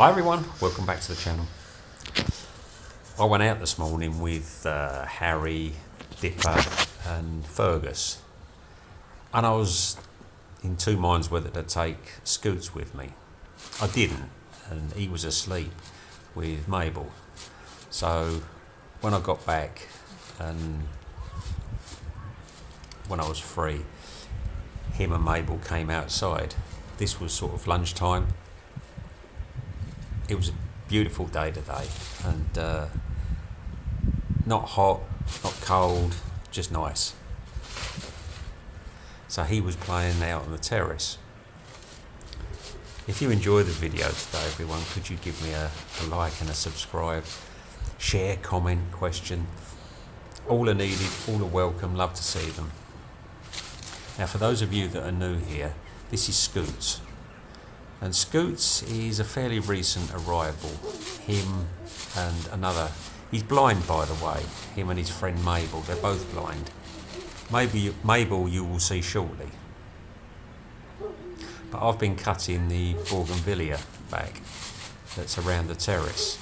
Hi everyone, welcome back to the channel. I went out this morning with Harry, Dipper and Fergus, and I was in two minds whether to take Scoots with me. I didn't, and he was asleep with Mabel. So when I got back and when I was free, him and Mabel came outside. This was sort of lunchtime. It was a beautiful day today, and not hot, not cold, just nice. So he was playing out on the terrace. If you enjoy the video today, everyone, could you give me a like and a subscribe, share, comment, question. All are needed, all are welcome, love to see them. Now for those of you that are new here, this is Scoots. And Scoots is a fairly recent arrival. Him and another, he's blind by the way, him and his friend Mabel, they're both blind. Mabel you will see shortly. But I've been cutting the bougainvillea back that's around the terrace.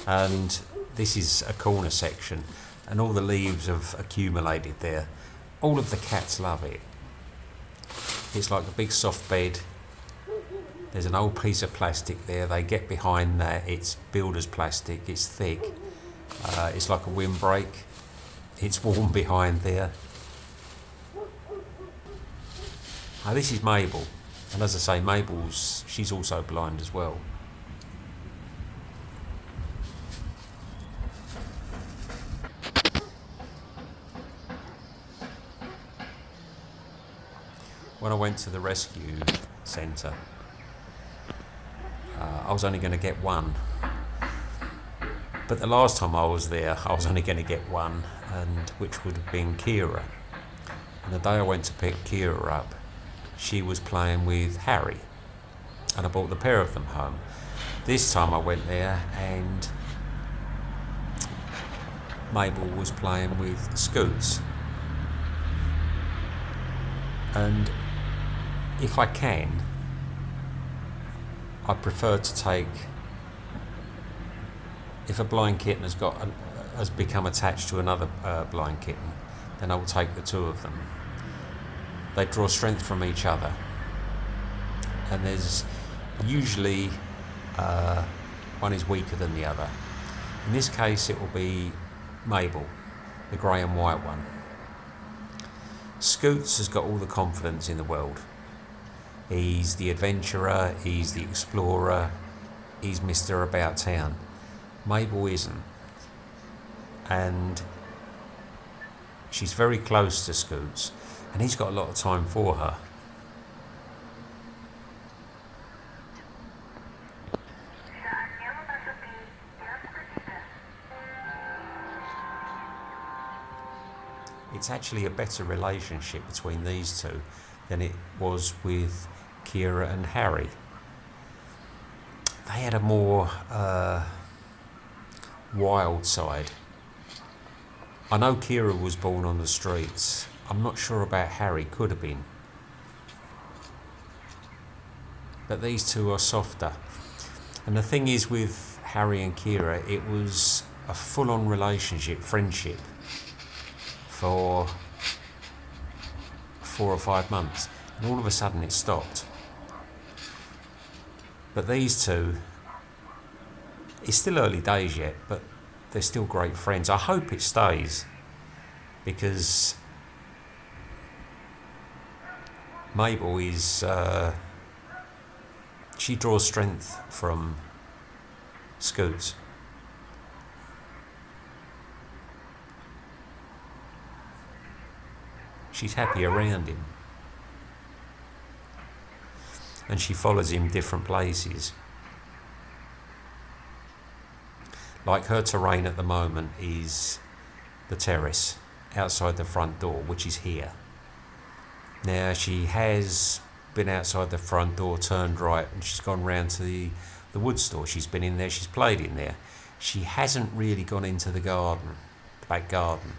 And this is a corner section and all the leaves have accumulated there. All of the cats love it. It's like a big soft bed. There's an old piece of plastic there. They get behind that. It's builder's plastic. It's thick. It's like a windbreak. It's warm behind there. Now this is Mabel. And as I say, she's also blind as well. When I went to the rescue centre, I was only going to get one, but the last time I was there I was only going to get one, and which would have been Kira. And the day I went to pick Kira up, she was playing with Harry, and I brought the pair of them home. This time I went there and Mabel was playing with Scoots, and if I can, I prefer to take, if a blind kitten has become attached to another blind kitten, then I will take the two of them. They draw strength from each other, and there's usually one is weaker than the other. In this case it will be Mabel, the grey and white one. Scoots has got all the confidence in the world. He's the adventurer, he's the explorer, he's Mr. About Town. Mabel isn't. And she's very close to Scoots, and he's got a lot of time for her. It's actually a better relationship between these two than it was with Kira and Harry. They had a more wild side. I know Kira was born on the streets. I'm not sure about Harry, could have been. But these two are softer. And the thing is with Harry and Kira, it was a full-on relationship, friendship, for 4 or 5 months. And all of a sudden it stopped. But these two, it's still early days yet, but they're still great friends. I hope it stays, because Mabel is, she draws strength from Scoots. She's happy around him. And she follows him different places. Like her terrain at the moment is the terrace outside the front door, which is here. Now she has been outside the front door, turned right, and she's gone round to the wood store. She's been in there, she's played in there. She hasn't really gone into the garden, the back garden.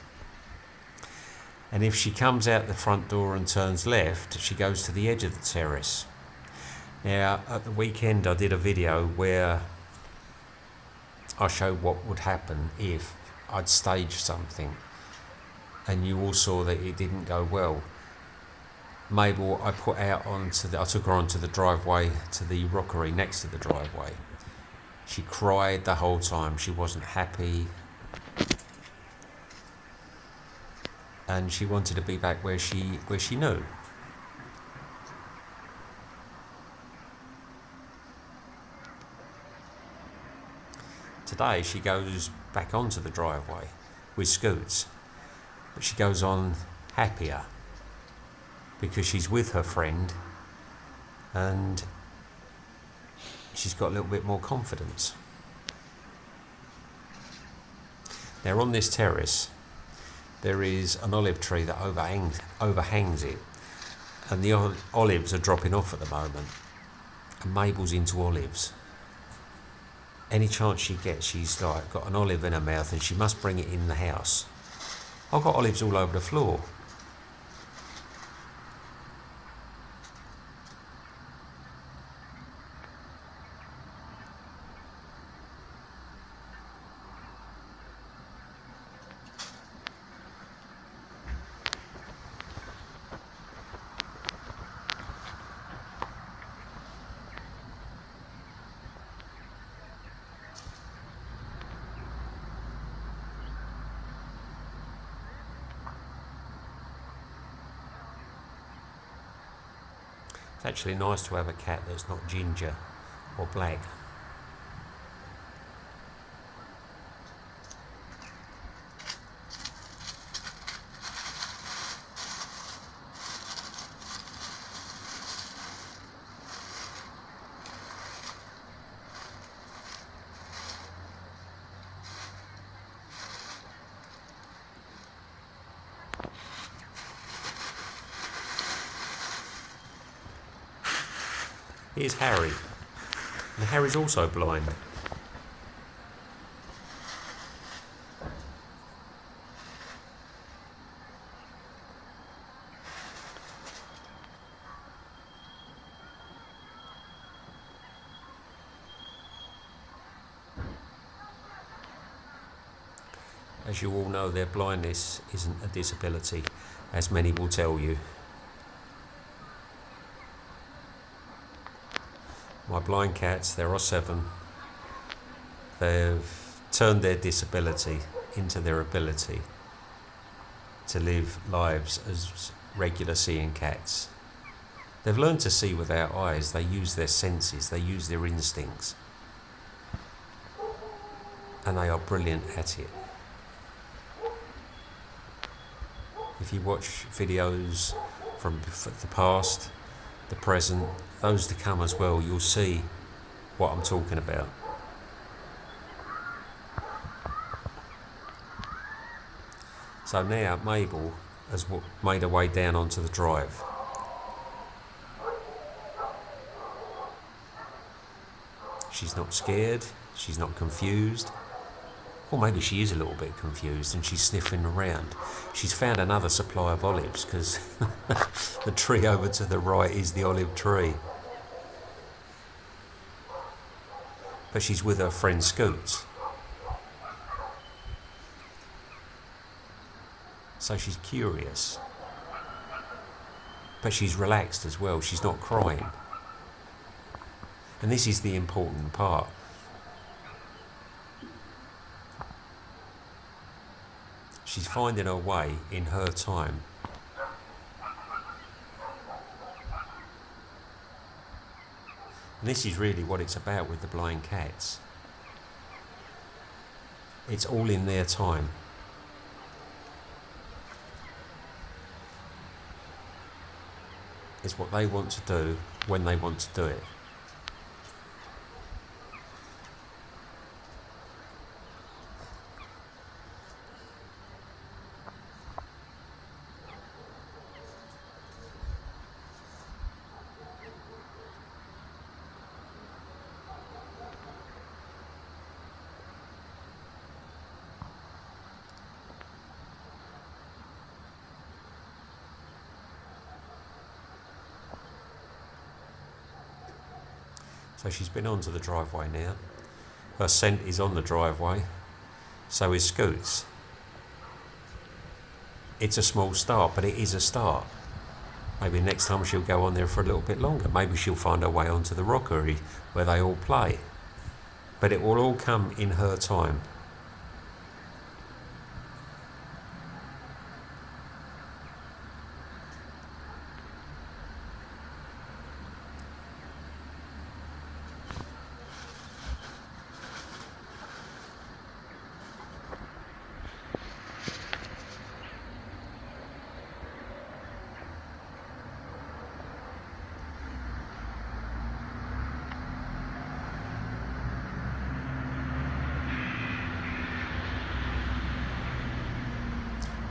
And if she comes out the front door and turns left, she goes to the edge of the terrace. Now, at the weekend I did a video where I showed what would happen if I'd staged something, and you all saw that it didn't go well. Mabel, I took her onto the driveway to the rockery next to the driveway. She cried the whole time. She wasn't happy, and she wanted to be back where she knew. Today she goes back onto the driveway with Scoots, but she goes on happier because she's with her friend and she's got a little bit more confidence. Now on this terrace there is an olive tree that overhangs it, and the olives are dropping off at the moment, and Mabel's into olives. Any chance she gets, she's like got an olive in her mouth and she must bring it in the house. I've got olives all over the floor. It's actually nice to have a cat that's not ginger or black. Here's Harry, and Harry's also blind. As you all know, their blindness isn't a disability, as many will tell you. My blind cats, there are 7, they've turned their disability into their ability to live lives as regular seeing cats. They've learned to see without eyes, they use their senses, they use their instincts, and they are brilliant at it. If you watch videos from the past, the present, those to come as well, you'll see what I'm talking about. So now Mabel has made her way down onto the drive. She's not scared, she's not confused. Or maybe she is a little bit confused and she's sniffing around. She's found another supply of olives because the tree over to the right is the olive tree. But she's with her friend Scoots. So she's curious. But she's relaxed as well, she's not crying. And this is the important part. She's finding her way in her time. And this is really what it's about with the blind cats. It's all in their time. It's what they want to do when they want to do it. So she's been onto the driveway now, Her scent is on the driveway, so is Scoot's. It's a small start, but it is a start. Maybe next time she'll go on there for a little bit longer. Maybe she'll find her way onto the rockery where they all play. But it will all come in her time.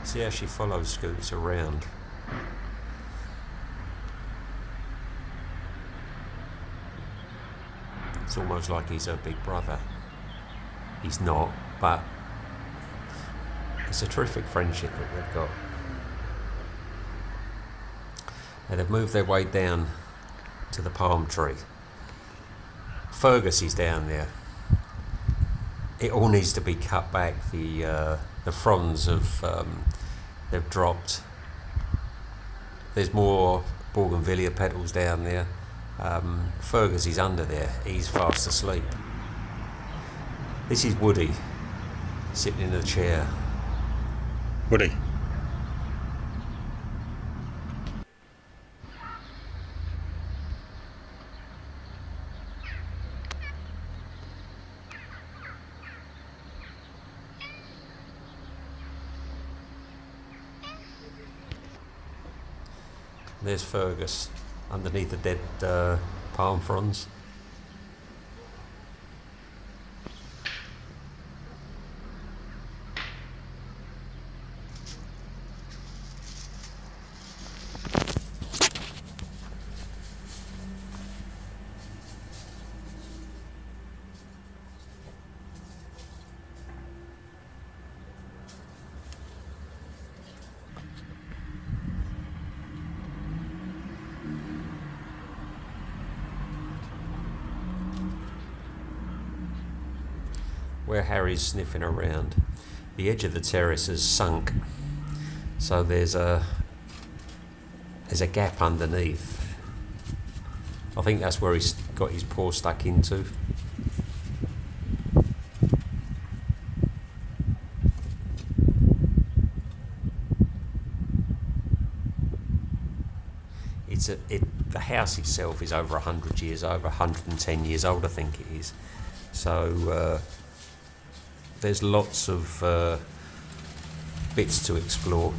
See how she follows Scoots around. It's almost like he's her big brother. He's not, but it's a terrific friendship that they've got. And they've moved their way down to the palm tree. Fergus is down there. It all needs to be cut back. The fronds they've dropped. There's more bougainvillea petals down there. Fergus is under there. He's fast asleep. This is Woody sitting in a chair. Woody. There's Fergus underneath the dead palm fronds. Where Harry's sniffing around, the edge of the terrace has sunk, so there's a gap underneath. I think that's where he's got his paw stuck into. The house itself is over 100 years, over 110 years old, I think it is. So there's lots of bits to explore.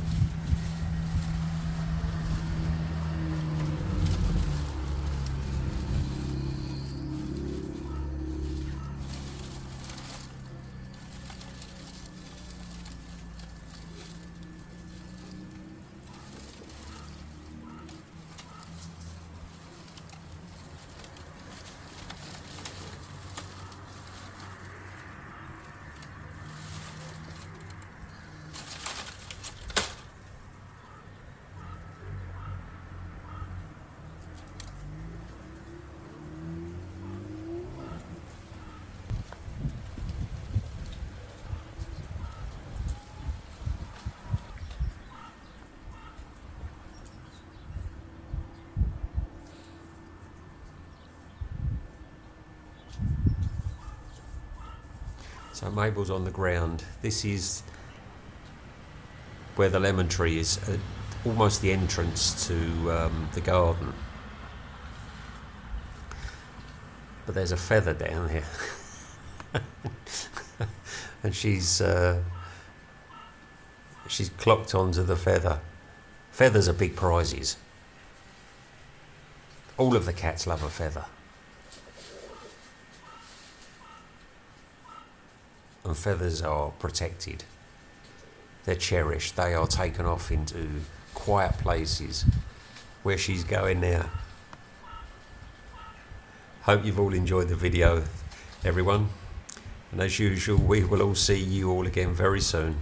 So Mabel's on the ground. This is where the lemon tree is, almost the entrance to the garden. But there's a feather down here. And she's clocked onto the feather. Feathers are big prizes. All of the cats love a feather. And feathers are protected. They're cherished. They are taken off into quiet places where she's going now. Hope you've all enjoyed the video, everyone. And as usual, we will all see you all again very soon.